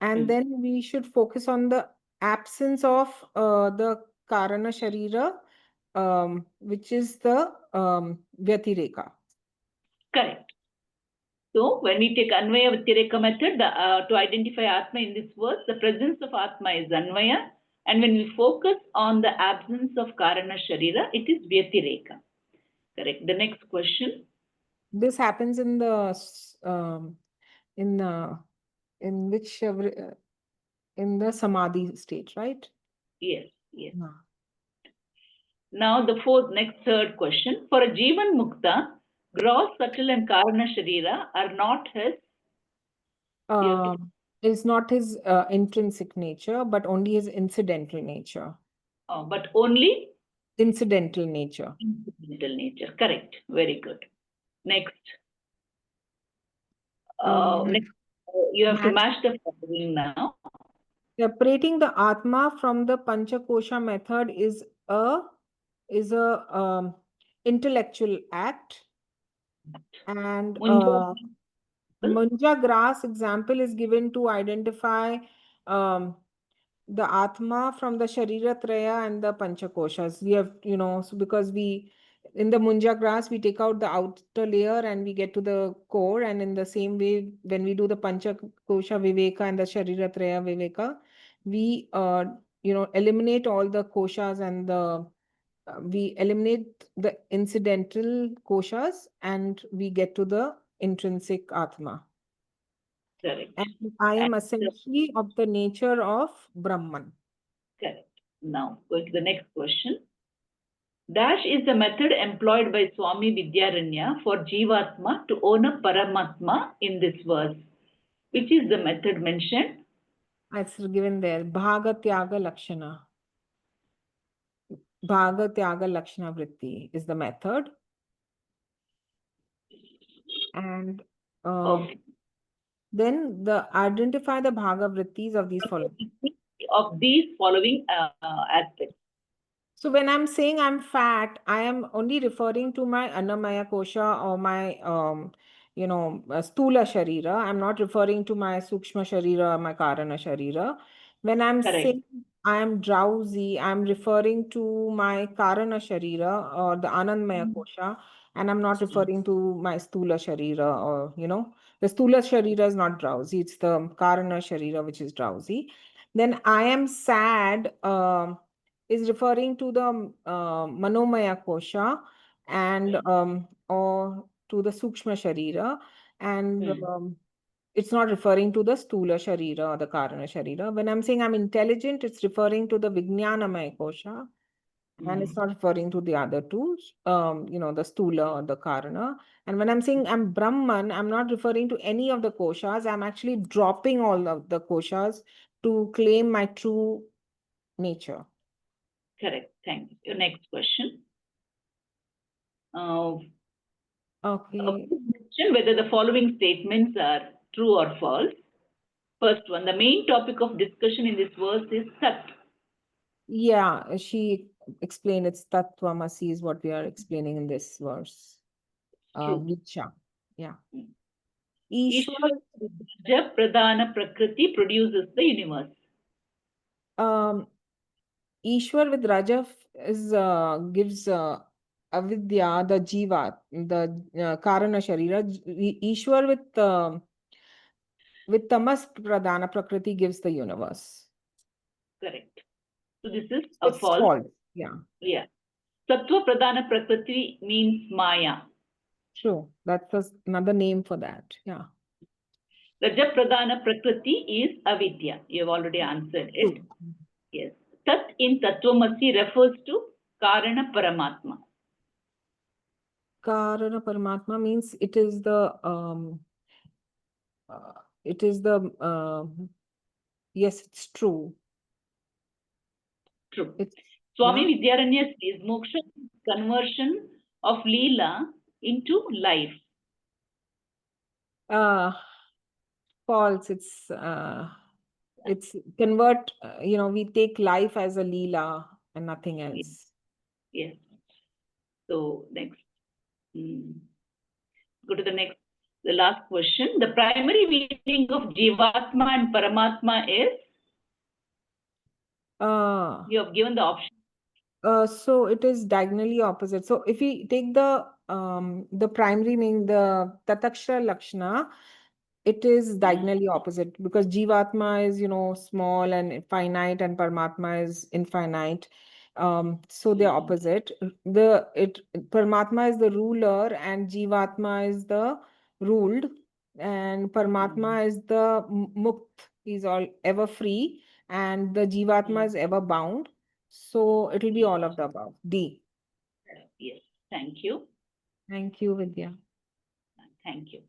And then we should focus on the absence of the Karana Sharira, which is the Vyatireka. Correct. So when we take Anvaya Vyatireka method to identify Atma in this verse, the presence of Atma is Anvaya. And when we focus on the absence of Karana Sharira, it is Vyatireka. Correct. The next question. This happens in the in the Samadhi state, right? Yes, yes. No. Now the third question. For a Jivan Mukta, gross, subtle and Karana Sharira are not his. It's not his intrinsic nature, but only his incidental nature. But only incidental nature. Incidental nature. Correct. Very good. Next. Next, you have to match the following now. Separating the Atma from the Pancha Kosha method is a intellectual act, and Munja grass example is given to identify the Atma from the Sharira Traya and the Pancha Koshas. We have, so because in the Munja grass, we take out the outer layer and we get to the core. And in the same way, when we do the Pancha Kosha Viveka and the Sharira Traya Viveka, we, eliminate all the koshas and we eliminate the incidental koshas and we get to the intrinsic Atma. Correct. And I am essentially of the nature of Brahman. Correct. Now, going to the next question. Dash is the method employed by Swamy Vidyaranya for Jivatma to own a Paramatma in this verse. Which is the method mentioned? It's given there. Bhaga Tyaga Lakshana. Bhaga Tyaga Lakshana Vritti is the method. And then identify the Bhaga Vrittis of these following. Of these following aspects. So when I'm saying I'm fat, I am only referring to my Annamaya Kosha or my Stula Sharira. I'm not referring to my Sukshma Sharira or my Karana Sharira. When I'm saying I am drowsy, I'm referring to my Karana Sharira or the Anandmaya Kosha, and I'm not referring to my Stula Sharira or, the Stula Sharira is not drowsy. It's the Karana Sharira which is drowsy. Then I am sad is referring to the Manomaya Kosha and or to the Sukshma Sharira, and it's not referring to the Stula Sharira or the Karana Sharira. When I'm saying I'm intelligent, it's referring to the Vijnanamaya Kosha. and it's not referring to the other two, the Stula or the Karana. And when I'm saying I'm Brahman, I'm not referring to any of the koshas. I'm actually dropping all of the koshas to claim my true nature. Correct. Thank you. Your next question. Okay. Question whether the following statements are true or false. First one, the main topic of discussion in this verse is Sat. Yeah, she explained it's Tattvamasi is what we are explaining in this verse. Vicha. Yeah. Ishwar Raja Pradhana Prakriti produces the universe. Ishwar with Raja is gives avidya, the jiva, the karana sharira. Ishwar with tamas pradhana prakriti gives the universe. Correct. So this is a It's false. false. Yeah. Yeah. Sattva Pradhana Prakriti means Maya. True. That's another name for that. Yeah. Raja Pradhana Prakriti is avidya. You have already answered it. True. Yes. Tat in Tattvamasi refers to Karana Paramatma. Karana Paramatma means it is the yes, it's true. True. It's, Swamy Vidyaranya says moksha is conversion of Leela into life. False. It's convert, we take life as a Leela and nothing else. Yes. So next, go to the last question. The primary meaning of Jivatma and Paramatma is? You have given the option. So it is diagonally opposite. So if we take the primary meaning, the Tatakshara Lakshana, it is diagonally opposite because Jivatma is, small and finite and Paramatma is infinite. So they're opposite. Paramatma is the ruler and Jivatma is the ruled, and Paramatma is the mukt. He's all ever free, and the Jivatma is ever bound. So it will be all of the above. D. Yes. Thank you. Thank you, Vidya. Thank you.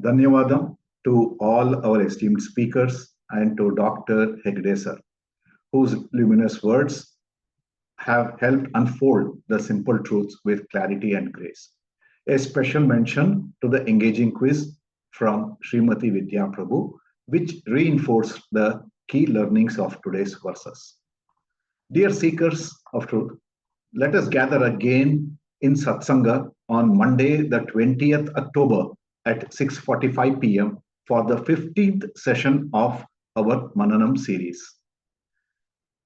Dhanyavadam to all our esteemed speakers and to Dr. Hegde sir, whose luminous words have helped unfold the simple truths with clarity and grace. A special mention to the engaging quiz from Srimati Vidya Prabhu, which reinforced the key learnings of today's verses. Dear seekers of truth, let us gather again in Satsanga on Monday, the 20th October at 6:45 p.m. for the 15th session of our Mananam series.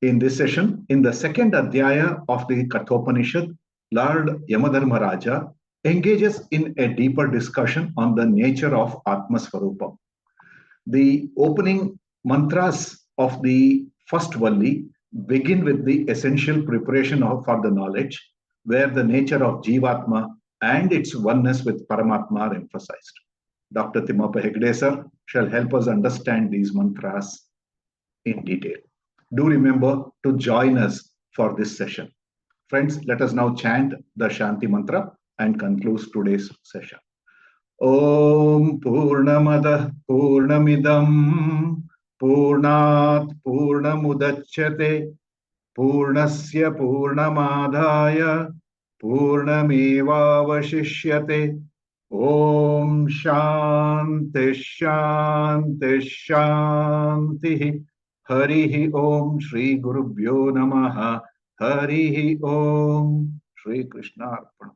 In this session, in the second Adhyaya of the Kathopanishad, Lord Yamadharmaraja engages in a deeper discussion on the nature of Atma Swarupam. The opening mantras of the first Valli begin with the essential preparation for the knowledge, where the nature of Jivatma and its oneness with Paramatma are emphasized. Dr. Timappa Hegde sir shall help us understand these mantras in detail. Do remember to join us for this session. Friends, let us now chant the Shanti Mantra and conclude today's session. Om Purnamada Purnamidam Purnat Purnamudachyate Purnasya Purnamadaya Purnamevavashishyate. Om Shanti Shanti Shanti. Harihi Om Shri Gurubhyo Namaha. Harihi Om Shri Krishna Arpanam.